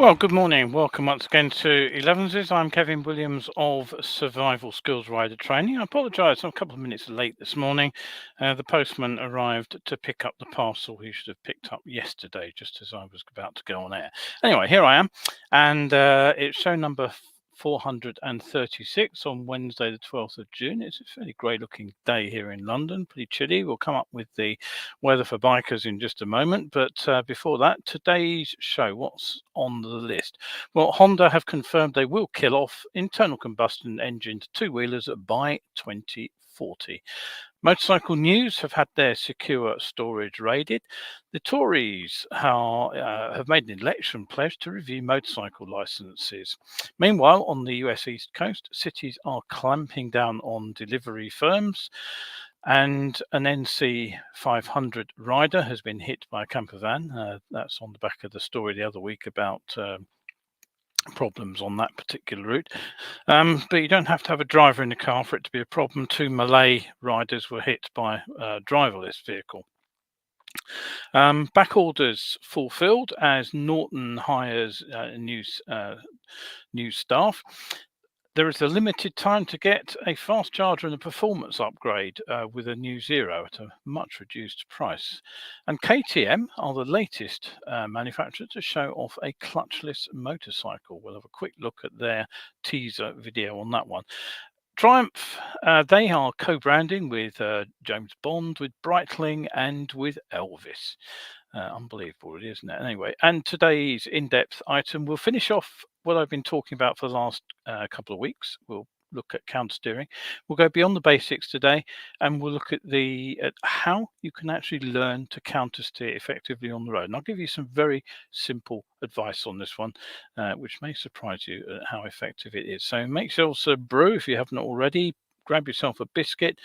Well, good morning. Welcome once again to Elevenses. I'm Kevin Williams of Survival Skills Rider Training. I apologise, I'm a couple of minutes late this morning. The postman arrived to pick up the parcel he should have picked up yesterday, just as I was about to go on air. Anyway, here I am, and it's show number 436 on Wednesday, the 12th of June. It's a fairly grey looking day here in London, pretty chilly. We'll come up with the weather for bikers in just a moment. But before that, today's show, what's on the list? Well, Honda have confirmed they will kill off internal combustion engines two-wheelers by 2040. Motorcycle News have had their secure storage raided. The Tories have made an election pledge to review motorcycle licenses. Meanwhile, on the US East Coast, cities are clamping down on delivery firms, and an NC 500 rider has been hit by a camper van. That's on the back of the story the other week about problems on that particular route. But you don't have to have a driver in the car for it to be a problem. Two Malay riders were hit by a driverless vehicle. Back orders fulfilled as Norton hires new staff. There is a limited time to get a fast charger and a performance upgrade with a new Zero at a much reduced price. And KTM are the latest manufacturer to show off a clutchless motorcycle. We'll have a quick look at their teaser video on that one. Triumph, they are co-branding with James Bond, with Breitling, and with Elvis. Unbelievable, really, isn't it? Anyway, and today's in-depth item will finish off what I've been talking about for the last couple of weeks. We'll look at counter steering. We'll go beyond the basics today, and we'll look at how you can actually learn to counter steer effectively on the road. And I'll give you some very simple advice on this one, which may surprise you at how effective it is. So make yourselves a brew if you haven't already. Grab yourself a biscuit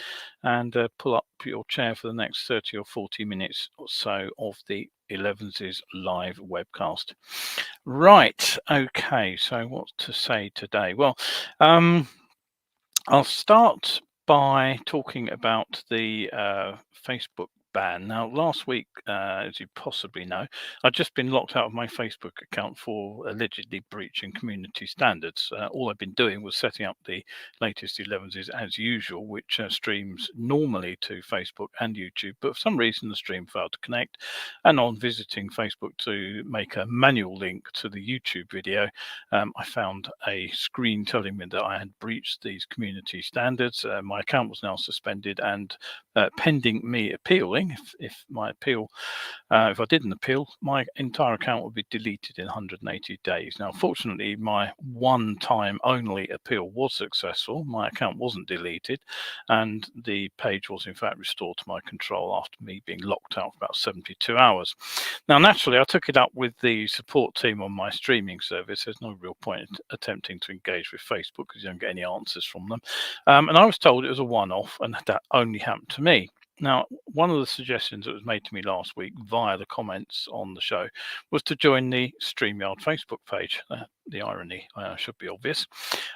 and pull up your chair for the next 30 or 40 minutes or so of the Elevenses live webcast. Right, okay, so what to say today? Well, I'll start by talking about the Facebook ban. Now, last week, as you possibly know, I'd just been locked out of my Facebook account for allegedly breaching community standards. All I've been doing was setting up the latest Elevenses as usual, which streams normally to Facebook and YouTube, but for some reason the stream failed to connect. And on visiting Facebook to make a manual link to the YouTube video, I found a screen telling me that I had breached these community standards. My account was now suspended, and pending me appealing, if I didn't appeal, my entire account would be deleted in 180 days. Now, fortunately, my one time only appeal was successful. My account wasn't deleted, and the page was in fact restored to my control after me being locked out for about 72 hours. Now, naturally, I took it up with the support team on my streaming service. There's no real point in attempting to engage with Facebook because you don't get any answers from them. And I was told it was a one-off and that only happened to me. Now, one of the suggestions that was made to me last week via the comments on the show was to join the StreamYard Facebook page. The irony should be obvious.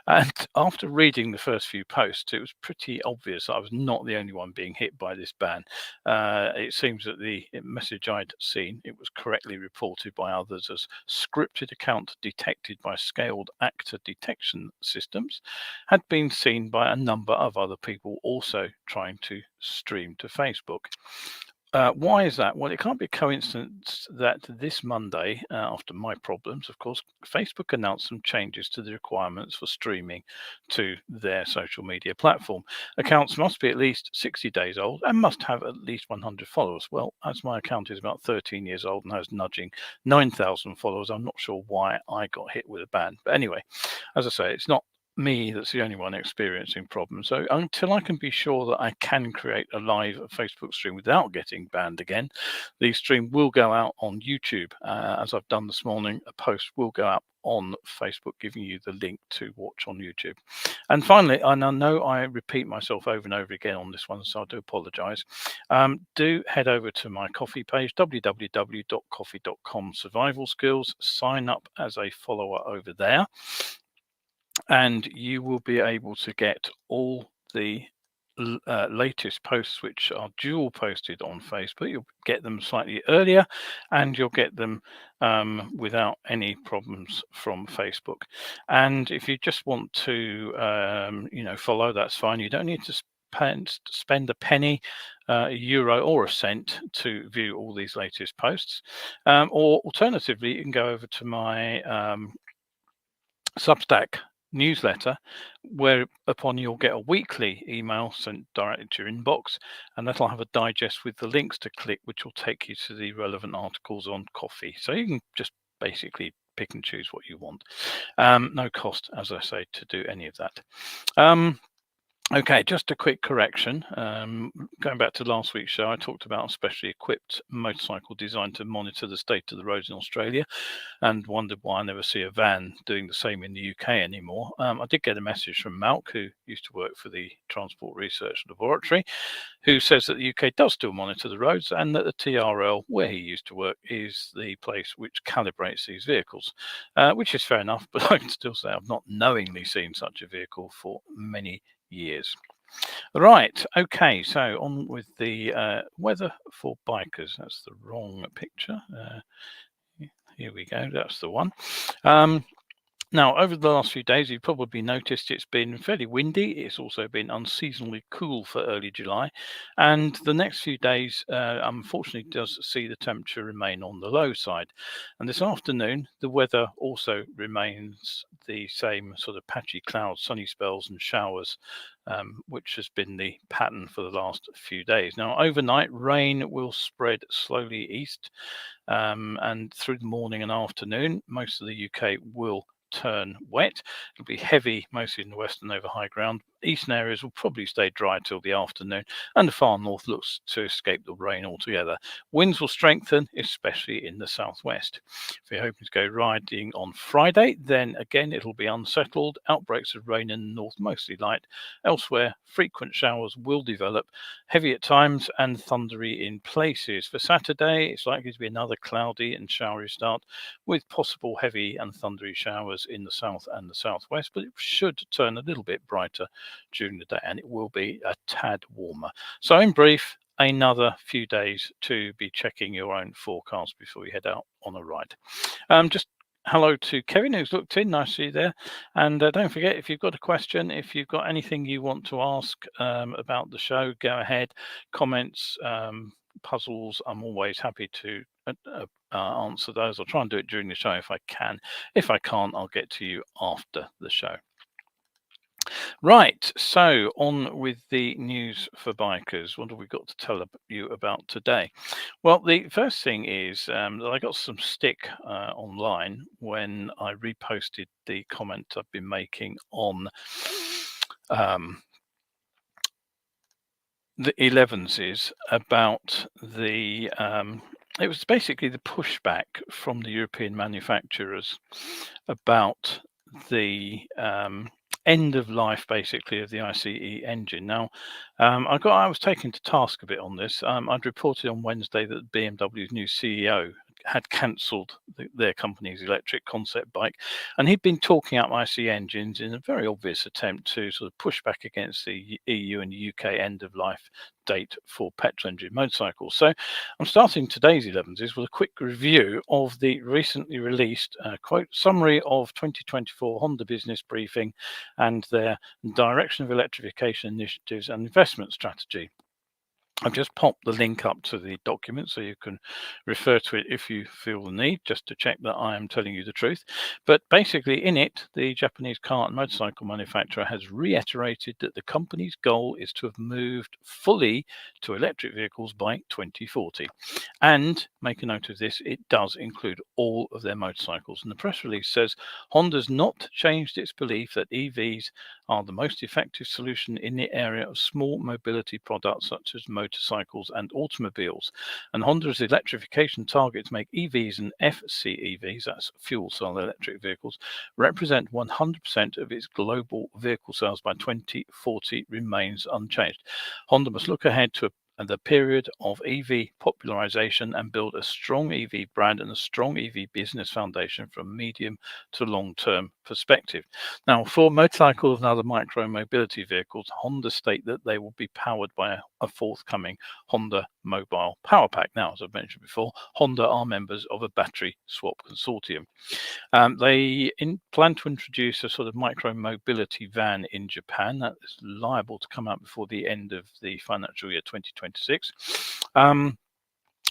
And after reading the first few posts, it was pretty obvious I was not the only one being hit by this ban. It seems that the message I'd seen, it was correctly reported by others as scripted account detected by scaled actor detection systems, had been seen by a number of other people also trying to stream to Facebook. Why is that? Well, it can't be a coincidence that this Monday, after my problems, of course, Facebook announced some changes to the requirements for streaming to their social media platform. Accounts must be at least 60 days old and must have at least 100 followers. Well, as my account is about 13 years old and has nudging 9,000 followers, I'm not sure why I got hit with a ban. But anyway, as I say, it's not me that's the only one experiencing problems. So until I can be sure that I can create a live Facebook stream without getting banned again, the stream will go out on YouTube. As I've done this morning, a post will go out on Facebook giving you the link to watch on YouTube. And finally, and I know I repeat myself over and over again on this one, so I do apologize. Do head over to my coffee page, www.coffee.com/survivalskills. Sign up as a follower over there, and you will be able to get all the latest posts, which are dual posted on Facebook. You'll get them slightly earlier, and you'll get them without any problems from Facebook. And if you just want to, follow, that's fine. You don't need to spend a penny, a euro, or a cent to view all these latest posts. Or alternatively, you can go over to my Substack newsletter, whereupon you'll get a weekly email sent directly to your inbox, and that'll have a digest with the links to click, which will take you to the relevant articles on coffee. So you can just basically pick and choose what you want. No cost, as I say, to do any of that. Okay, just a quick correction. Going back to last week's show, I talked about a specially equipped motorcycle designed to monitor the state of the roads in Australia, and wondered why I never see a van doing the same in the UK anymore. I did get a message from Malk, who used to work for the Transport Research Laboratory, who says that the UK does still monitor the roads, and that the TRL, where he used to work, is the place which calibrates these vehicles, which is fair enough, but I can still say I've not knowingly seen such a vehicle for many years. Right, okay, so on with the weather for bikers. That's the wrong picture. Here we go, that's the one. Now, over the last few days, you've probably noticed it's been fairly windy. It's also been unseasonably cool for early July. And the next few days, unfortunately, does see the temperature remain on the low side. And this afternoon, the weather also remains the same sort of patchy clouds, sunny spells and showers, which has been the pattern for the last few days. Now, overnight, rain will spread slowly east. And through the morning and afternoon, most of the UK will turn wet. It'll be heavy mostly in the western over high ground. Eastern areas will probably stay dry till the afternoon, and the far north looks to escape the rain altogether. Winds will strengthen, especially in the southwest. If you're hoping to go riding on Friday, then again it'll be unsettled. Outbreaks of rain in the north, mostly light. Elsewhere, frequent showers will develop, heavy at times and thundery in places. For Saturday, it's likely to be another cloudy and showery start, with possible heavy and thundery showers in the south and the southwest, but it should turn a little bit brighter during the day, and it will be a tad warmer. So in brief, another few days to be checking your own forecast before you head out on a ride. Just hello to Kevin, who's looked in. Nice to see you there. And don't forget, if you've got a question, if you've got anything you want to ask about the show, go ahead. Comments, puzzles, I'm always happy to answer those. I'll try and do it during the show if I can. If I can't, I'll get to you after the show. Right, so on with the news for bikers. What have we got to tell you about today? Well, the first thing is that I got some stick online when I reposted the comment I've been making on the ELEVENSES about the it was basically the pushback from the European manufacturers about the end of life, basically, of the ICE engine. Now, I was taken to task a bit on this. I'd reported on Wednesday that BMW's new CEO had cancelled their company's electric concept bike, and he'd been talking up ICE engines in a very obvious attempt to sort of push back against the EU and UK end of life date for petrol engine motorcycles. So I'm starting today's 11s with a quick review of the recently released quote summary of 2024 Honda Business Briefing and their direction of electrification initiatives and investment strategy. I've just popped the link up to the document so you can refer to it if you feel the need, just to check that I am telling you the truth. But basically in it, the Japanese car and motorcycle manufacturer has reiterated that the company's goal is to have moved fully to electric vehicles by 2040. And make a note of this, it does include all of their motorcycles. And the press release says Honda's not changed its belief that EVs are the most effective solution in the area of small mobility products such as motorcycles and automobiles. And Honda's electrification targets make EVs and FCEVs, that's fuel cell electric vehicles, represent 100% of its global vehicle sales by 2040 remains unchanged. Honda must look ahead to the period of EV popularization and build a strong EV brand and a strong EV business foundation from a medium to long-term perspective. Now, for motorcycles and other micro-mobility vehicles, Honda state that they will be powered by a forthcoming Honda Mobile Power Pack. Now, as I've mentioned before, Honda are members of a battery swap consortium. They plan to introduce a sort of micro-mobility van in Japan that is liable to come out before the end of the financial year 2026.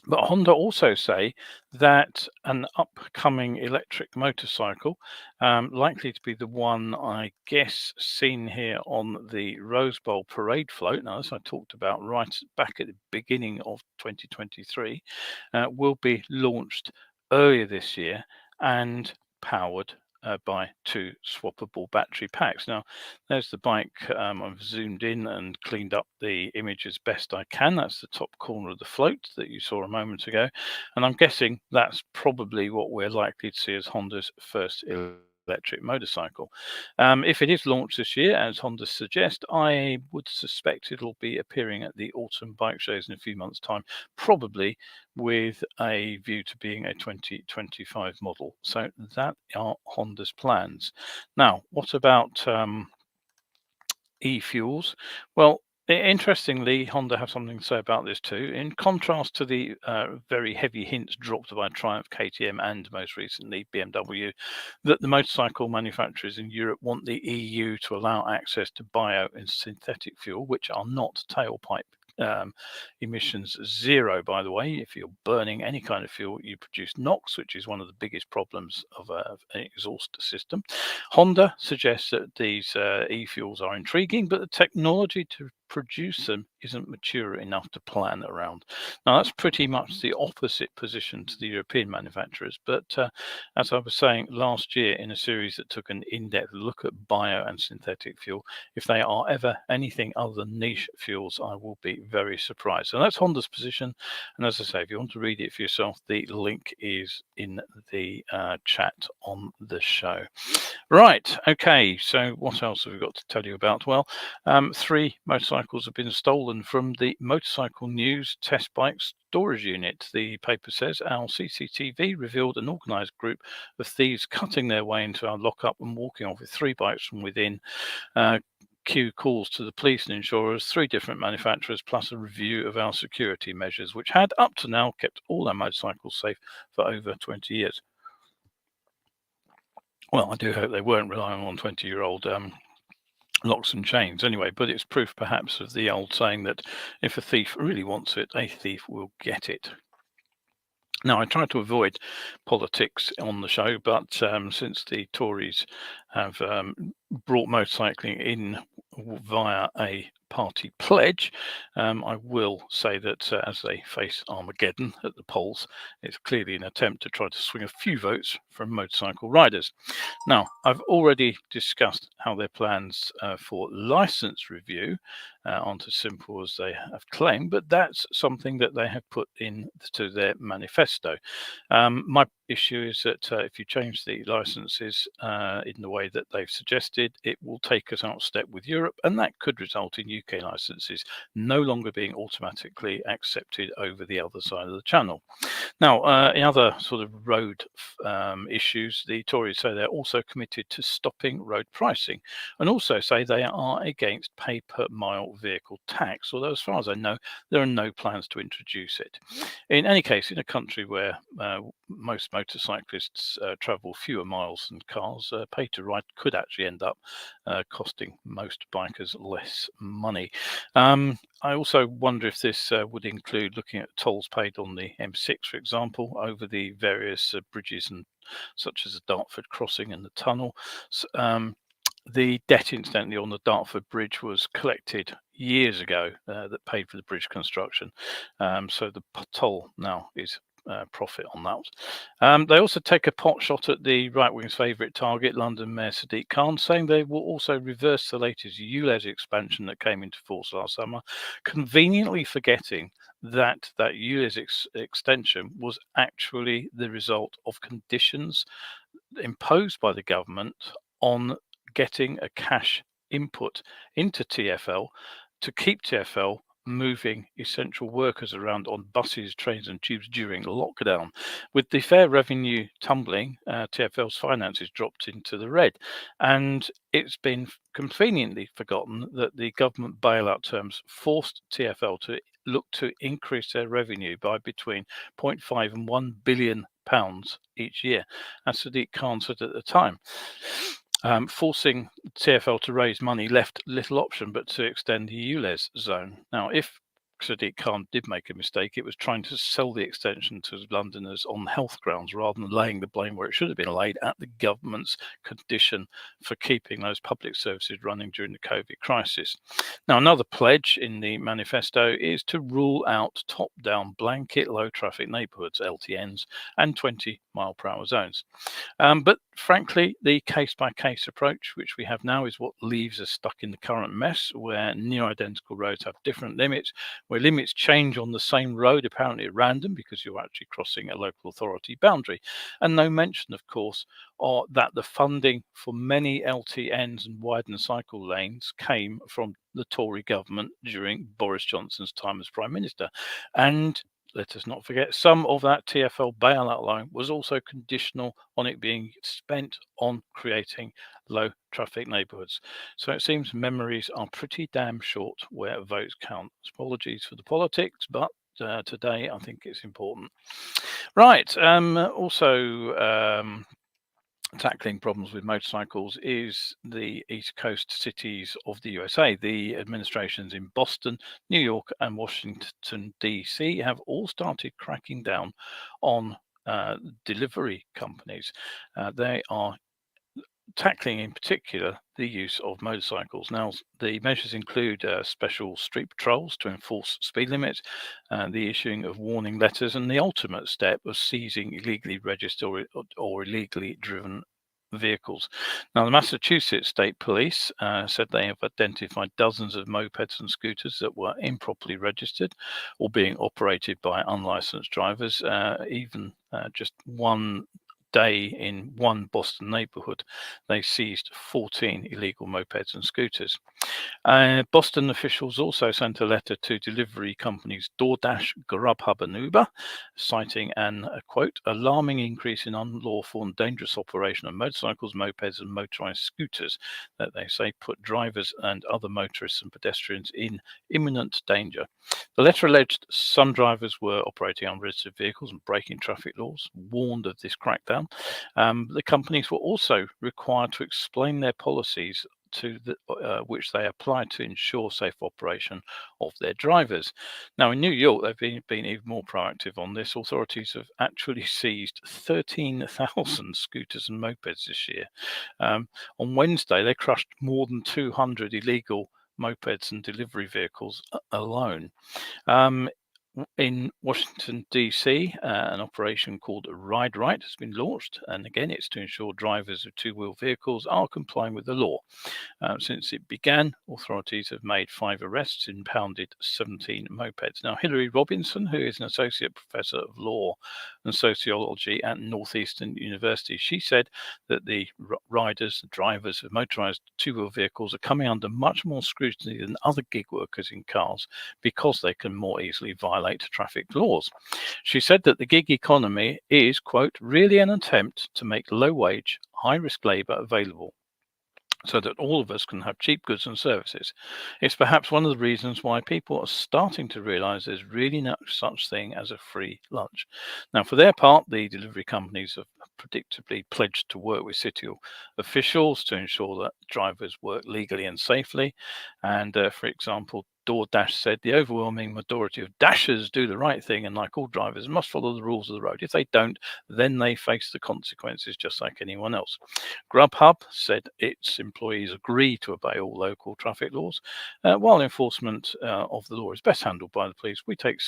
But Honda also say that an upcoming electric motorcycle, likely to be the one, I guess, seen here on the Rose Bowl parade float, now as I talked about right back at the beginning of 2023, will be launched earlier this year and powered by 2 swappable battery packs. Now, there's the bike. I've zoomed in and cleaned up the image as best I can. That's the top corner of the float that you saw a moment ago. And I'm guessing that's probably what we're likely to see as Honda's first electric motorcycle. If it is launched this year, as Honda suggest, I would suspect it'll be appearing at the autumn bike shows in a few months' time, probably with a view to being a 2025 model. So that are Honda's plans. Now, what about e-fuels? Well, interestingly, Honda have something to say about this too. In contrast to the very heavy hints dropped by Triumph, KTM, and most recently BMW, that the motorcycle manufacturers in Europe want the EU to allow access to bio and synthetic fuel, which are not tailpipe emissions zero, by the way. If you're burning any kind of fuel, you produce NOx, which is one of the biggest problems of an exhaust system. Honda suggests that these e-fuels are intriguing, but the technology to produce them isn't mature enough to plan around. Now, that's pretty much the opposite position to the European manufacturers. But as I was saying last year in a series that took an in-depth look at bio and synthetic fuel, if they are ever anything other than niche fuels, I will be very surprised. So that's Honda's position. And as I say, if you want to read it for yourself, the link is in the chat on the show. Right, okay, so what else have we got to tell you about? Well, 3 motorcycles have been stolen from the Motorcycle News test bike storage unit. The paper says our CCTV revealed an organised group of thieves cutting their way into our lockup and walking off with 3 bikes from within. Cue calls to the police and insurers, 3 different manufacturers, plus a review of our security measures, which had up to now kept all our motorcycles safe for over 20 years. Well, I do hope they weren't relying on 20-year-old locks and chains anyway, but it's proof perhaps of the old saying that if a thief really wants it, a thief will get it. Now, I try to avoid politics on the show, but since the Tories have brought motorcycling in via a party pledge, I will say that as they face Armageddon at the polls, it's clearly an attempt to try to swing a few votes from motorcycle riders. Now, I've already discussed how their plans for license review aren't as simple as they have claimed, but that's something that they have put into their manifesto. My issue is that if you change the licenses in the way that they've suggested, it will take us out of step with Europe, and that could result in UK licenses no longer being automatically accepted over the other side of the channel. Now, in other sort of road issues, the Tories say they're also committed to stopping road pricing, and also say they are against pay per mile vehicle tax, although as far as I know, there are no plans to introduce it. In any case, in a country where most motorcyclists travel fewer miles than cars, pay to ride could actually end up costing most bikers less money. I also wonder if this would include looking at tolls paid on the M6, for example, over the various bridges and such as the Dartford crossing and the tunnel. The debt, incidentally, on the Dartford Bridge was collected years ago that paid for the bridge construction. So the toll now is profit on that. They also take a pot shot at the right-wing's favourite target, London Mayor Sadiq Khan, saying they will also reverse the latest ULEZ expansion that came into force last summer, conveniently forgetting that ULEZ extension was actually the result of conditions imposed by the government on getting a cash input into TfL to keep TfL moving essential workers around on buses, trains, and tubes during lockdown. With the fare revenue tumbling, TfL's finances dropped into the red, and it's been conveniently forgotten that the government bailout terms forced TfL to look to increase their revenue by between 0.5 and 1 billion pounds each year, as Sadiq Khan said at the time. Forcing TfL to raise money left little option but to extend the ULEZ zone. Now, if Sadiq Khan did make a mistake, it was trying to sell the extension to Londoners on health grounds rather than laying the blame where it should have been laid at the government's condition for keeping those public services running during the COVID crisis. Now, another pledge in the manifesto is to rule out top-down blanket low-traffic neighbourhoods, LTNs, and 20-mile-per-hour zones. But frankly, the case-by-case approach, which we have now, is what leaves us stuck in the current mess, where near-identical roads have different limits, where limits change on the same road, apparently at random, because you're actually crossing a local authority boundary. And no mention, of course, that the funding for many LTNs and widened cycle lanes came from the Tory government during Boris Johnson's time as Prime Minister. And let us not forget, some of that TfL bailout loan was also conditional on it being spent on creating low traffic neighbourhoods. So it seems memories are pretty damn short where votes count. Apologies for the politics, but today I think it's important. Right. Tackling problems with motorcycles is the East Coast cities of the USA. The administrations in Boston, New York, and Washington, D.C. have all started cracking down on delivery companies. They are tackling in particular the use of motorcycles. Now, the measures include special street patrols to enforce speed limits, the issuing of warning letters, and the ultimate step of seizing illegally registered or illegally driven vehicles. Now, the Massachusetts State Police said they have identified dozens of mopeds and scooters that were improperly registered or being operated by unlicensed drivers. Even just one day in one Boston neighborhood, they seized 14 illegal mopeds and scooters. Boston officials also sent a letter to delivery companies DoorDash, Grubhub, and Uber, citing an, quote, alarming increase in unlawful and dangerous operation of motorcycles, mopeds, and motorized scooters that they say put drivers and other motorists and pedestrians in imminent danger. The letter alleged some drivers were operating unregistered vehicles and breaking traffic laws, warned of this crackdown. The companies were also required to explain their policies to which they apply to ensure safe operation of their drivers. Now, in New York, they've been even more proactive on this. Authorities have actually seized 13,000 scooters and mopeds this year. On Wednesday, they crushed more than 200 illegal mopeds and delivery vehicles alone. In Washington, D.C., an operation called Ride Right has been launched. And again, it's to ensure drivers of two-wheel vehicles are complying with the law. Since it began, authorities have made 5 arrests and impounded 17 mopeds. Now, Hilary Robinson, who is an associate professor of law and sociology at Northeastern University, she said that the drivers of motorized two-wheel vehicles are coming under much more scrutiny than other gig workers in cars because they can more easily violate traffic laws. She said that the gig economy is, quote, really an attempt to make low-wage, high-risk labor available so that all of us can have cheap goods and services. It's perhaps one of the reasons why people are starting to realize there's really no such thing as a free lunch. Now, for their part, the delivery companies have predictably pledged to work with city officials to ensure that drivers work legally and safely. And for example, DoorDash said the overwhelming majority of dashers do the right thing and, like all drivers, must follow the rules of the road. If they don't, then they face the consequences just like anyone else. Grubhub said its employees agree to obey all local traffic laws. While enforcement of the law is best handled by the police, we take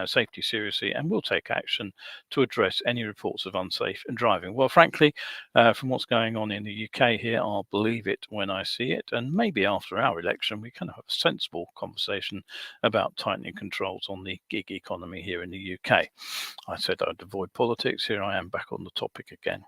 safety seriously and will take action to address any reports of unsafe driving. Well, frankly, from what's going on in the UK here, I'll believe it when I see it. And maybe after our election, we can have a sensible conversation about tightening controls on the gig economy here in the UK. I said I'd avoid politics. Here I am back on the topic again.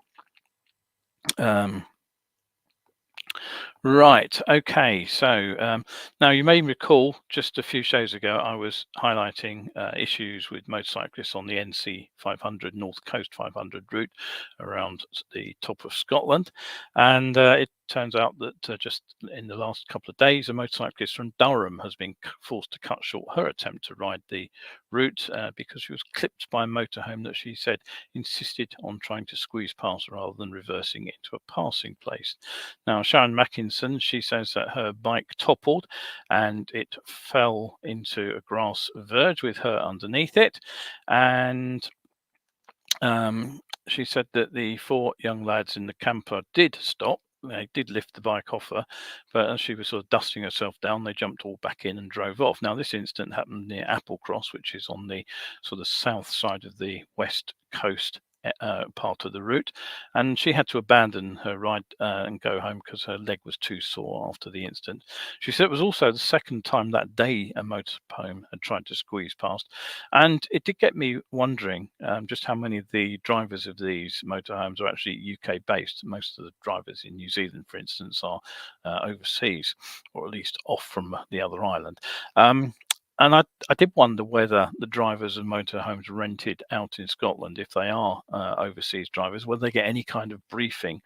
Right. Okay. So now you may recall just a few shows ago, I was highlighting issues with motorcyclists on the NC 500 North Coast 500 route around the top of Scotland. And it turns out that just in the last couple of days, a motorcyclist from Durham has been forced to cut short her attempt to ride the route because she was clipped by a motorhome that she said insisted on trying to squeeze past rather than reversing into a passing place. Now, Sharon Mackinson, she says that her bike toppled and it fell into a grass verge with her underneath it. And she said that the four young lads in the camper did stop. They did lift the bike off her, but as she was sort of dusting herself down, they jumped all back in and drove off. Now, this incident happened near Applecross, which is on the sort of south side of the west coast part of the route, and she had to abandon her ride and go home because her leg was too sore after the incident. She said it was also the second time that day a motorhome had tried to squeeze past, and it did get me wondering just how many of the drivers of these motorhomes are actually UK based. Most of the drivers in New Zealand, for instance, are overseas, or at least off from the other island. And I did wonder whether the drivers of motorhomes rented out in Scotland, if they are overseas drivers, whether they get any kind of briefing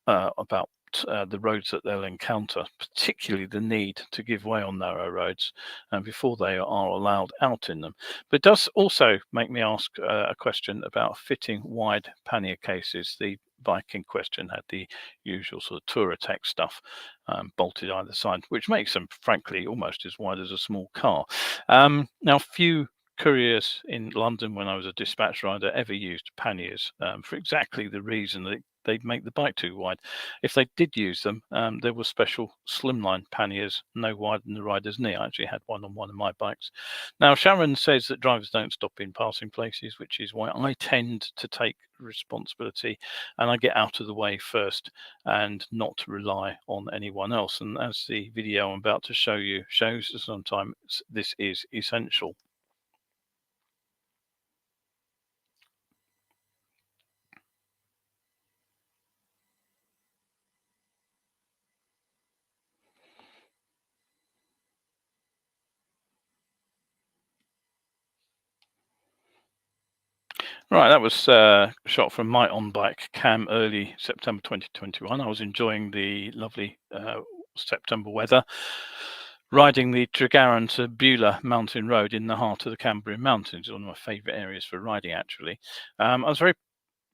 about the roads that they'll encounter, particularly the need to give way on narrow roads before they are allowed out in them. But it does also make me ask a question about fitting wide pannier cases. The bike in question had the usual sort of Touratech stuff bolted either side, which makes them, frankly, almost as wide as a small car. Now, few couriers in London, when I was a dispatch rider, ever used panniers for exactly the reason that they'd make the bike too wide. If they did use them, there were special slimline panniers, no wider than the rider's knee. I actually had one on one of my bikes. Now, Sharon says that drivers don't stop in passing places, which is why I tend to take responsibility and I get out of the way first and not rely on anyone else. And as the video I'm about to show you shows, sometimes this is essential. Right, that was shot from my on-bike cam early September 2021. I was enjoying the lovely September weather, riding the Tregaron to Beulah Mountain Road in the heart of the Cambrian Mountains, one of my favourite areas for riding, actually. I was very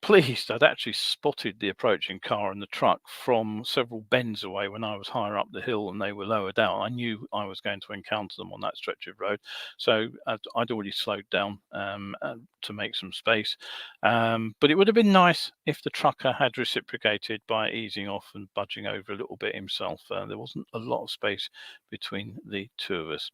pleased I'd actually spotted the approaching car and the truck from several bends away when I was higher up the hill and they were lower down. I knew I was going to encounter them on that stretch of road, so I'd already slowed down to make some space. But it would have been nice if the trucker had reciprocated by easing off and budging over a little bit himself. There wasn't a lot of space between the two of us.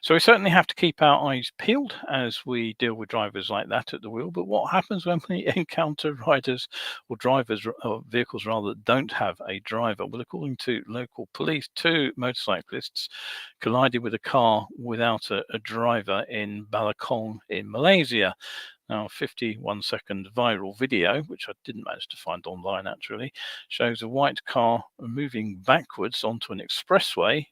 So we certainly have to keep our eyes peeled as we deal with drivers like that at the wheel. But what happens when we encounter riders or drivers or vehicles rather that don't have a driver? Well, according to local police, two motorcyclists collided with a car without a driver in Balakong in Malaysia. Now, a 51-second viral video, which I didn't manage to find online actually, shows a white car moving backwards onto an expressway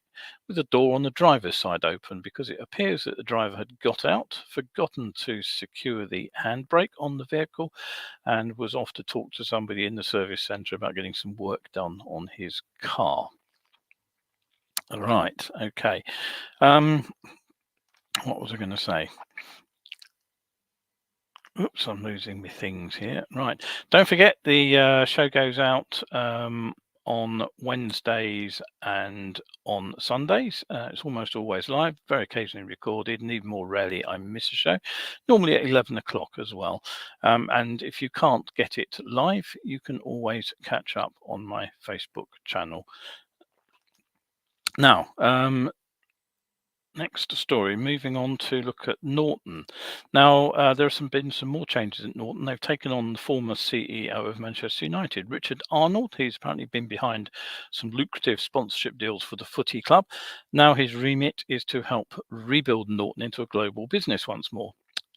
with the door on the driver's side open because it appears that the driver had got out, forgotten to secure the handbrake on the vehicle, and was off to talk to somebody in the service centre about getting some work done on his car. Right, okay. What was I going to say? Oops, I'm losing my things here. Right. Don't forget the show goes out on Wednesdays and on Sundays. It's almost always live, very occasionally recorded, and even more rarely I miss a show, normally at 11 o'clock as well. And if you can't get it live, you can always catch up on my Facebook channel. Now, next story, moving on to look at Norton. Now, there have been some more changes at Norton. They've taken on the former CEO of Manchester United, Richard Arnold. He's apparently been behind some lucrative sponsorship deals for the footy club. Now his remit is to help rebuild Norton into a global business once more.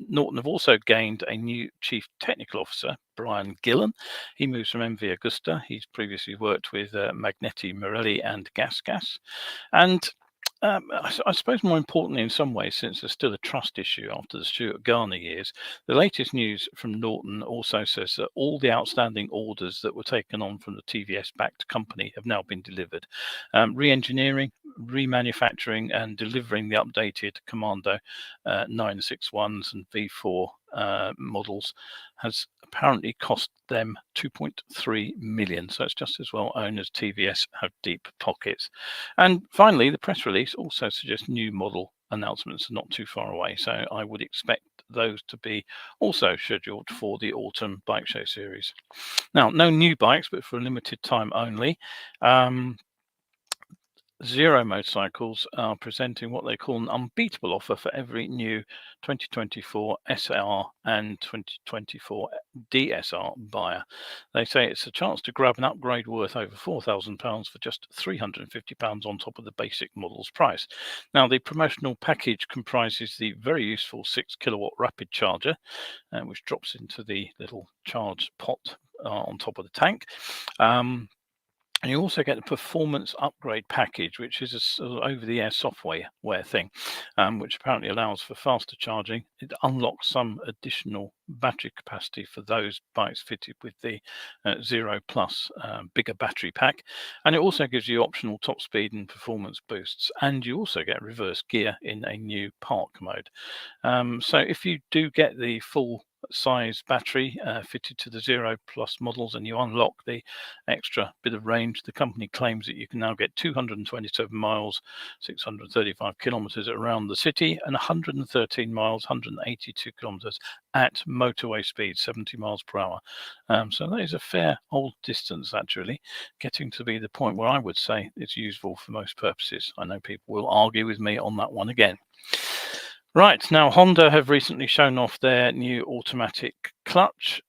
Norton have also gained a new Chief Technical Officer, Brian Gillen. He moves from MV Agusta. He's previously worked with Magneti Marelli and GasGas. And I suppose more importantly in some ways, since there's still a trust issue after the Stuart Garner years, the latest news from Norton also says that all the outstanding orders that were taken on from the TVS-backed company have now been delivered. Re-engineering, remanufacturing and delivering the updated Commando 961s and V4 models has apparently cost them 2.3 million. So it's just as well owners TVS have deep pockets. And finally, the press release also suggests new model announcements are not too far away. So I would expect those to be also scheduled for the autumn bike show series. Now, no new bikes, but for a limited time only. Zero Motorcycles are presenting what they call an unbeatable offer for every new 2024 SR and 2024 DSR buyer. They say it's a chance to grab an upgrade worth over £4,000 for just £350 on top of the basic model's price. Now, the promotional package comprises the very useful 6 kilowatt rapid charger, which drops into the little charge pot on top of the tank. And you also get the performance upgrade package, which is a sort of over-the-air software thing, which apparently allows for faster charging. It unlocks some additional battery capacity for those bikes fitted with the Zero Plus bigger battery pack. And it also gives you optional top speed and performance boosts. And you also get reverse gear in a new park mode. So if you do get the full size battery fitted to the Zero Plus models and you unlock the extra bit of range, the company claims that you can now get 227 miles, 635 kilometers around the city and 113 miles, 182 kilometers at motorway speed, 70 miles per hour. So that is a fair old distance, actually, getting to be the point where I would say it's useful for most purposes. I know people will argue with me on that one again. Right, now Honda have recently shown off their new automatic clutch,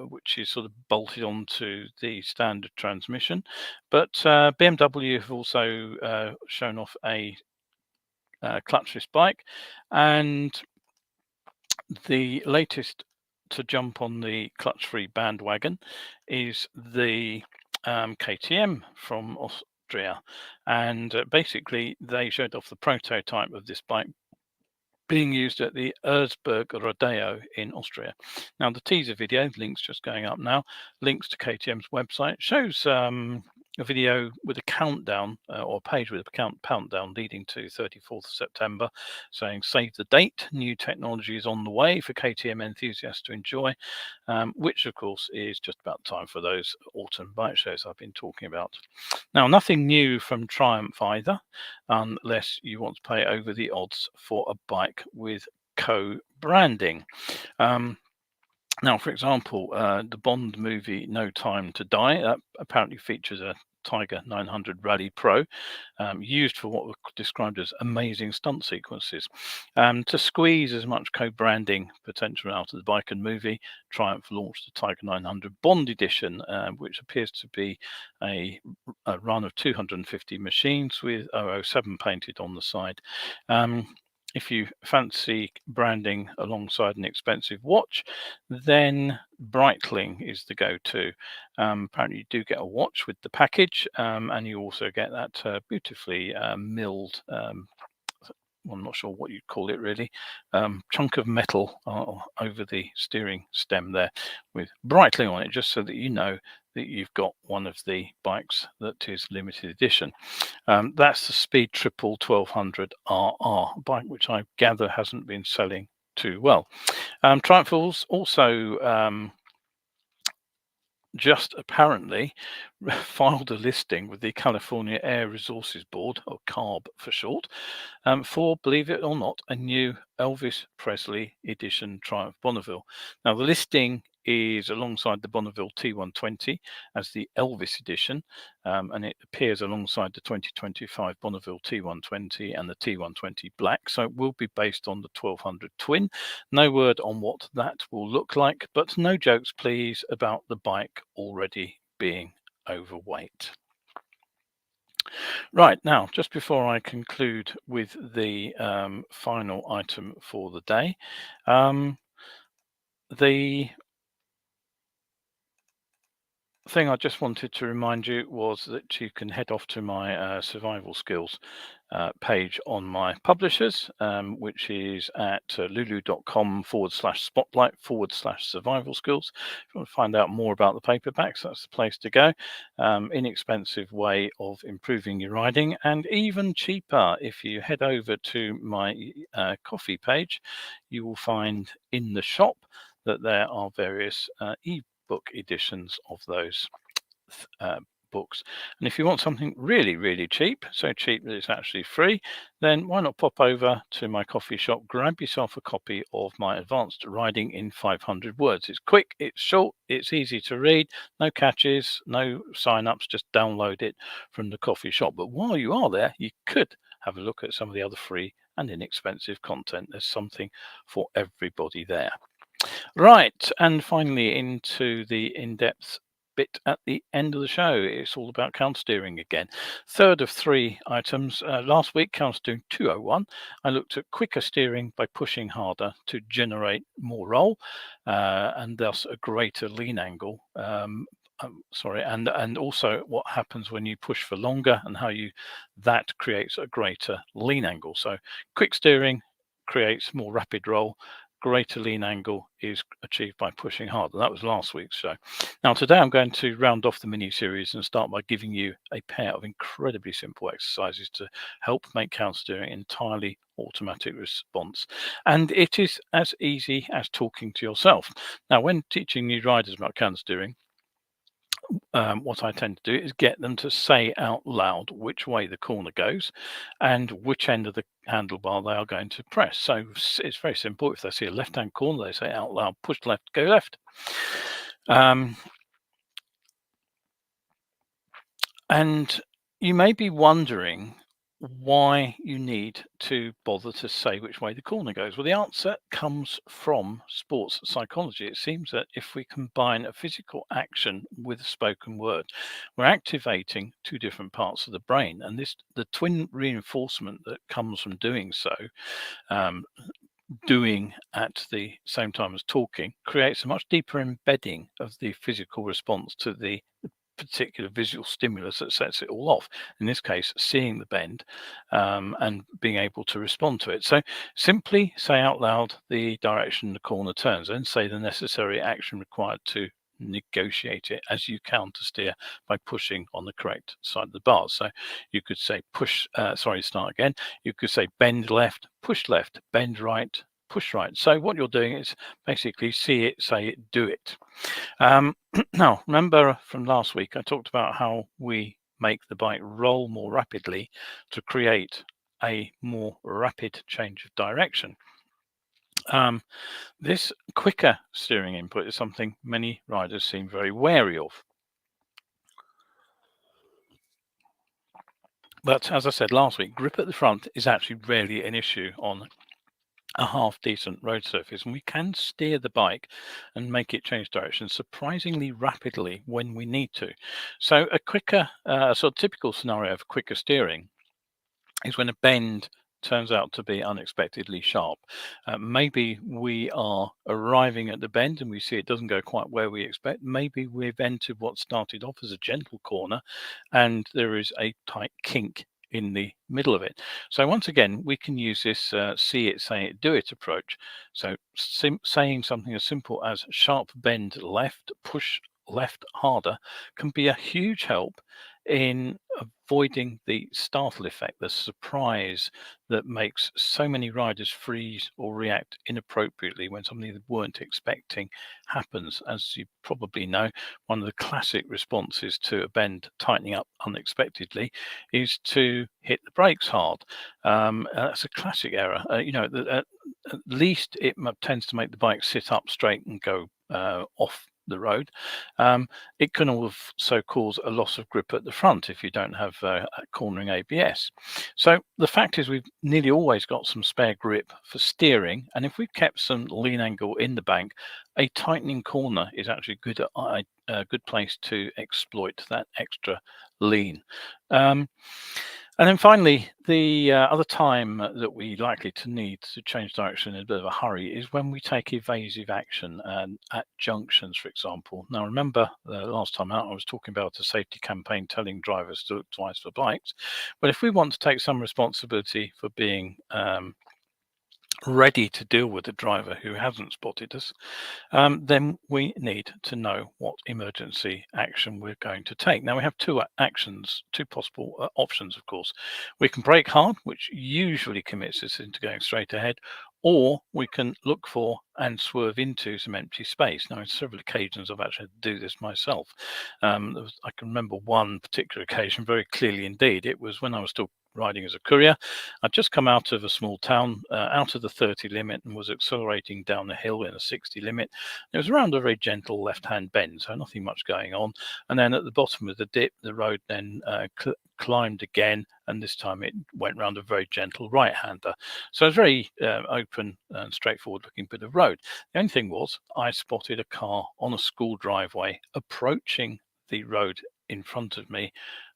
which is sort of bolted onto the standard transmission. But BMW have also shown off a clutchless bike, and the latest to jump on the clutch-free bandwagon is the KTM from Austria. And basically, they showed off the prototype of this bike being used at the Erzberg Rodeo in Austria. Now, the teaser video, links just going up now, links to KTM's website, shows a video with a countdown or a page with a countdown leading to 34th of September, saying save the date, new technology is on the way for KTM enthusiasts to enjoy, which of course is just about time for those autumn bike shows I've been talking about. Now, nothing new from Triumph either, unless you want to pay over the odds for a bike with co-branding. Now, for example, the Bond movie No Time to Die apparently features a Tiger 900 Rally Pro, used for what were described as amazing stunt sequences. To squeeze as much co-branding potential out of the bike and movie, Triumph launched the Tiger 900 Bond Edition, which appears to be a run of 250 machines with 007 painted on the side. If you fancy branding alongside an expensive watch, then Breitling is the go-to. Apparently you do get a watch with the package, and you also get that beautifully milled, well, I'm not sure what you'd call it really, chunk of metal over the steering stem there with Breitling on it, just so that you know that you've got one of the bikes that is limited edition. That's the Speed Triple 1200 RR bike, which I gather hasn't been selling too well. Triumph also just apparently filed a listing with the California Air Resources Board, or CARB for short, for, believe it or not, a new Elvis Presley edition Triumph Bonneville. Now, the listing is alongside the Bonneville T120 as the Elvis edition, and it appears alongside the 2025 Bonneville T120 and the T120 Black, so it will be based on the 1200 Twin. No word on what that will look like, but no jokes please about the bike already being overweight. Right, now, just before I conclude with the final item for the day, the thing I just wanted to remind you was that you can head off to my survival skills page on my publishers, which is at lulu.com/spotlight/survival skills. If you want to find out more about the paperbacks, that's the place to go. Inexpensive way of improving your riding, and even cheaper if you head over to my coffee page, you will find in the shop that there are various book editions of those uh, books. And if you want something really, really cheap, so cheap that it's actually free, then why not pop over to my coffee shop, grab yourself a copy of my Advanced Riding in 500 Words. It's quick, it's short, it's easy to read, no catches, no sign-ups, just download it from the coffee shop. But while you are there, you could have a look at some of the other free and inexpensive content. There's something for everybody there. Right, and finally into the in-depth bit at the end of the show. It's all about counter steering again. Third of three items. Last week, counter steering 201. I looked at quicker steering by pushing harder to generate more roll and thus a greater lean angle. And also what happens when you push for longer and how that creates a greater lean angle. So quick steering creates more rapid roll. Greater lean angle is achieved by pushing harder. That was last week's show. Now, today I'm going to round off the mini series and start by giving you a pair of incredibly simple exercises to help make counter steering entirely automatic response. And it is as easy as talking to yourself. Now, when teaching new riders about counter steering, what I tend to do is get them to say out loud which way the corner goes and which end of the handlebar they are going to press. So it's very simple. If they see a left-hand corner, they say out loud, push left, go left. And you may be wondering why you need to bother to say which way the corner goes. Well, the answer comes from sports psychology. It seems that if we combine a physical action with a spoken word, we're activating two different parts of the brain, and the twin reinforcement that comes from doing so, doing at the same time as talking, creates a much deeper embedding of the physical response to the particular visual stimulus that sets it all off. In this case, seeing the bend and being able to respond to it. So simply say out loud the direction the corner turns and say the necessary action required to negotiate it as you counter steer by pushing on the correct side of the bars. So you could say start again. You could say bend left, bend right, push right. So what you're doing is basically see it, say it, do it. Now, remember from last week, I talked about how we make the bike roll more rapidly to create a more rapid change of direction. This quicker steering input is something many riders seem very wary of. But as I said last week, grip at the front is actually rarely an issue on a half decent road surface, and we can steer the bike and make it change direction surprisingly rapidly when we need to. So a quicker sort of typical scenario of quicker steering is when a bend turns out to be unexpectedly sharp. Maybe we are arriving at the bend and we see it doesn't go quite where we expect. Maybe we've entered what started off as a gentle corner and there is a tight kink in the middle of it. So once again, we can use this see it, say it, do it approach. So saying something as simple as sharp bend left, push left harder can be a huge help in avoiding the startle effect, the surprise that makes so many riders freeze or react inappropriately when something they weren't expecting happens. As you probably know, one of the classic responses to a bend tightening up unexpectedly is to hit the brakes hard. That's a classic error. At least it tends to make the bike sit up straight and go off the road. It can also cause a loss of grip at the front if you don't have cornering ABS. So the fact is we've nearly always got some spare grip for steering, and if we've kept some lean angle in the bank, a tightening corner is actually a good place to exploit that extra lean. And then finally, the other time that we likely to need to change direction in a bit of a hurry is when we take evasive action at junctions, for example. Now, remember last time out, I was talking about a safety campaign telling drivers to look twice for bikes. But if we want to take some responsibility for being ready to deal with a driver who hasn't spotted us, then we need to know what emergency action we're going to take. Now, we have two possible options, of course. We can brake hard, which usually commits us into going straight ahead, or we can look for and swerve into some empty space. Now, on several occasions, I've actually had to do this myself. I can remember one particular occasion very clearly indeed. It was when I was still riding as a courier. I'd just come out of a small town, out of the 30 limit, and was accelerating down the hill in a 60 limit. It was around a very gentle left-hand bend, so nothing much going on. And then at the bottom of the dip, the road then climbed again, and this time it went round a very gentle right-hander. So it's very open and straightforward looking bit of road. The only thing was I spotted a car on a school driveway approaching the road in front of me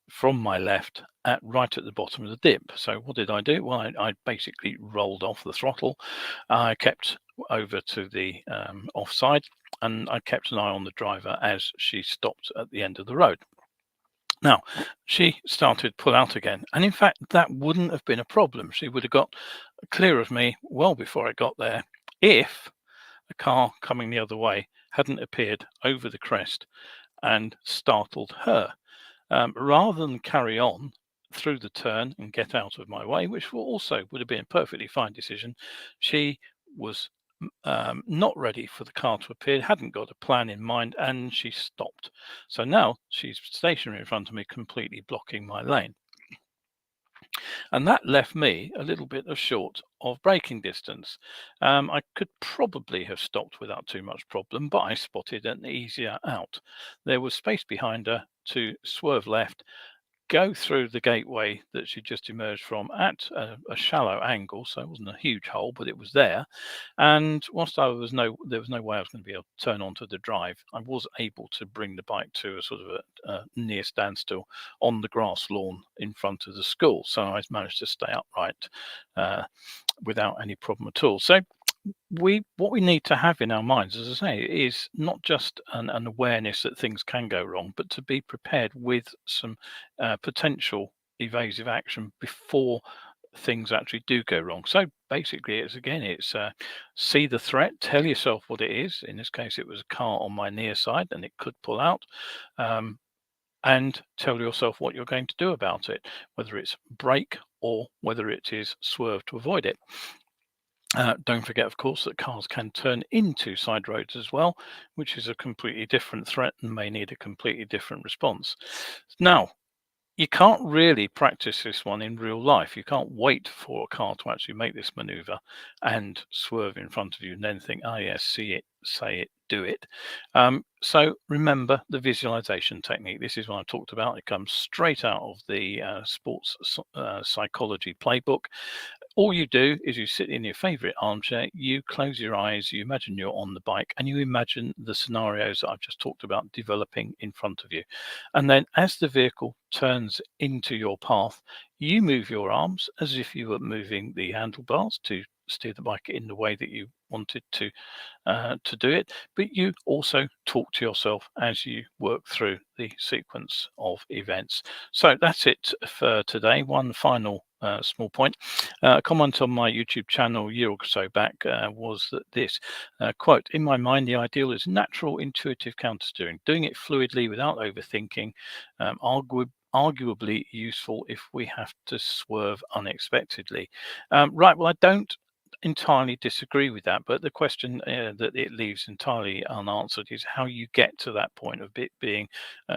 from my left right at the bottom of the dip. So what did I do? Well, I basically rolled off the throttle. I kept over to the offside, and I kept an eye on the driver as she stopped at the end of the road. Now, she started to pull out again, and in fact, that wouldn't have been a problem. She would have got clear of me well before I got there if a car coming the other way hadn't appeared over the crest and startled her. Rather than carry on through the turn and get out of my way, which also would have been a perfectly fine decision, she was not ready for the car to appear, hadn't got a plan in mind, and she stopped. So now she's stationary in front of me, completely blocking my lane. And that left me a little bit short of braking distance. I could probably have stopped without too much problem, but I spotted an easier out. There was space behind her to swerve left, go through the gateway that she just emerged from at a shallow angle, so it wasn't a huge hole, but it was there. And whilst there was no way I was going to be able to turn onto the drive, I was able to bring the bike to a sort of a near standstill on the grass lawn in front of the school. So I managed to stay upright without any problem at all. So what we need to have in our minds, as I say, is not just an awareness that things can go wrong, but to be prepared with some potential evasive action before things actually do go wrong. So basically, it's see the threat, tell yourself what it is. In this case, it was a car on my near side, and it could pull out. And tell yourself what you're going to do about it, whether it's brake or whether it is swerve to avoid it. Don't forget, of course, that cars can turn into side roads as well, which is a completely different threat and may need a completely different response. Now, you can't really practice this one in real life. You can't wait for a car to actually make this maneuver and swerve in front of you and then think, oh yes, see it, say it, do it. So remember the visualization technique. This is what I talked about. It comes straight out of the sports psychology playbook. All you do is you sit in your favorite armchair, you close your eyes, you imagine you're on the bike, and you imagine the scenarios that I've just talked about developing in front of you. And then as the vehicle turns into your path, you move your arms as if you were moving the handlebars to steer the bike in the way that you wanted to do it, but you also talk to yourself as you work through the sequence of events. So that's it for today. One final small point. A comment on my YouTube channel a year or so back was that this quote, in my mind, the ideal is natural, intuitive countersteering, doing it fluidly without overthinking, arguably useful if we have to swerve unexpectedly. Right, well, I don't entirely disagree with that, but the question that it leaves entirely unanswered is how you get to that point of it being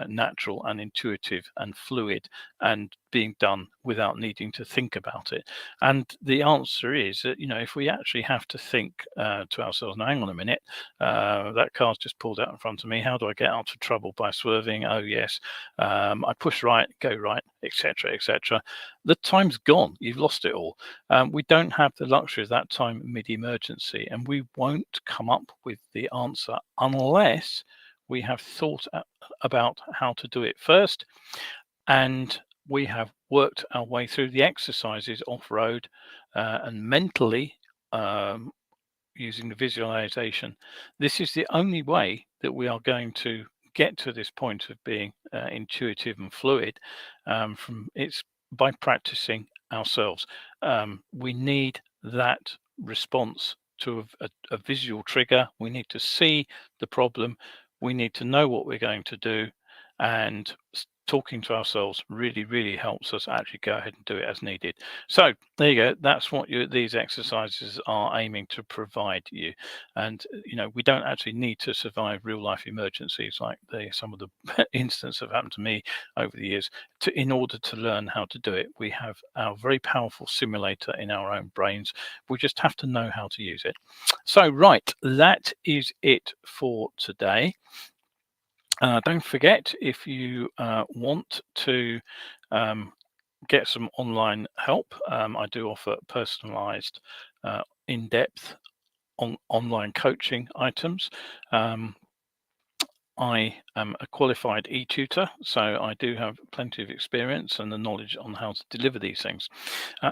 natural and intuitive and fluid and being done without needing to think about it. And the answer is that, if we actually have to think to ourselves, now hang on a minute, that car's just pulled out in front of me. How do I get out of trouble? By swerving? Oh yes, I push right, go right, etc., etc. The time's gone. You've lost it all. We don't have the luxury of that time mid-emergency, and we won't come up with the answer unless we have thought about how to do it first, and we have worked our way through the exercises off-road and mentally using the visualization. This is the only way that we are going to get to this point of being intuitive and fluid. It's by practicing ourselves. We need that response to a visual trigger. We need to see the problem. We need to know what we're going to do, and talking to ourselves really helps us actually go ahead and do it as needed. So there you go. That's what these exercises are aiming to provide you. And we don't actually need to survive real life emergencies like some of the instances have happened to me over the years in order to learn how to do it. We have our very powerful simulator in our own brains. We just have to know how to use it. So right, that is it for today. Don't forget, if you want to get some online help, I do offer personalized, in-depth online coaching items. I am a qualified e-tutor, so I do have plenty of experience and the knowledge on how to deliver these things.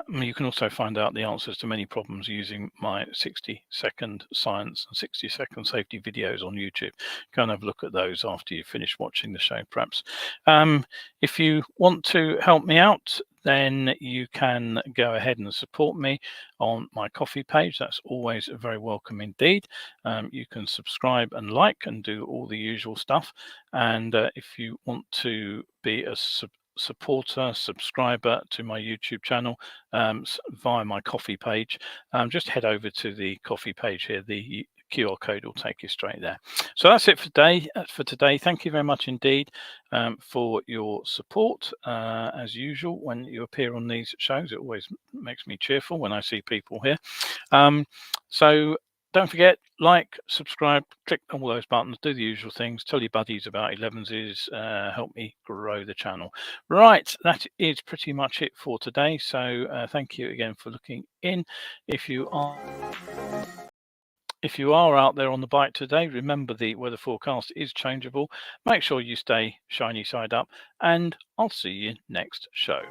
You can also find out the answers to many problems using my 60-second science and 60-second safety videos on YouTube. Go and have a look at those after you finish watching the show, perhaps. If you want to help me out, then you can go ahead and support me on my Ko-fi page. That's always very welcome indeed. You can subscribe and like and do all the usual stuff. And if you want to be a supporter, subscriber to my YouTube channel via my Ko-fi page, just head over to the Ko-fi page here. The QR code will take you straight there. So that's it for today. Thank you very much indeed for your support. As usual, when you appear on these shows, it always makes me cheerful when I see people here. So don't forget, like, subscribe, click all those buttons, do the usual things, tell your buddies about Elevenses, help me grow the channel. Right, that is pretty much it for today. So thank you again for looking in. If you are out there on the bike today, remember the weather forecast is changeable. Make sure you stay shiny side up, and I'll see you next show.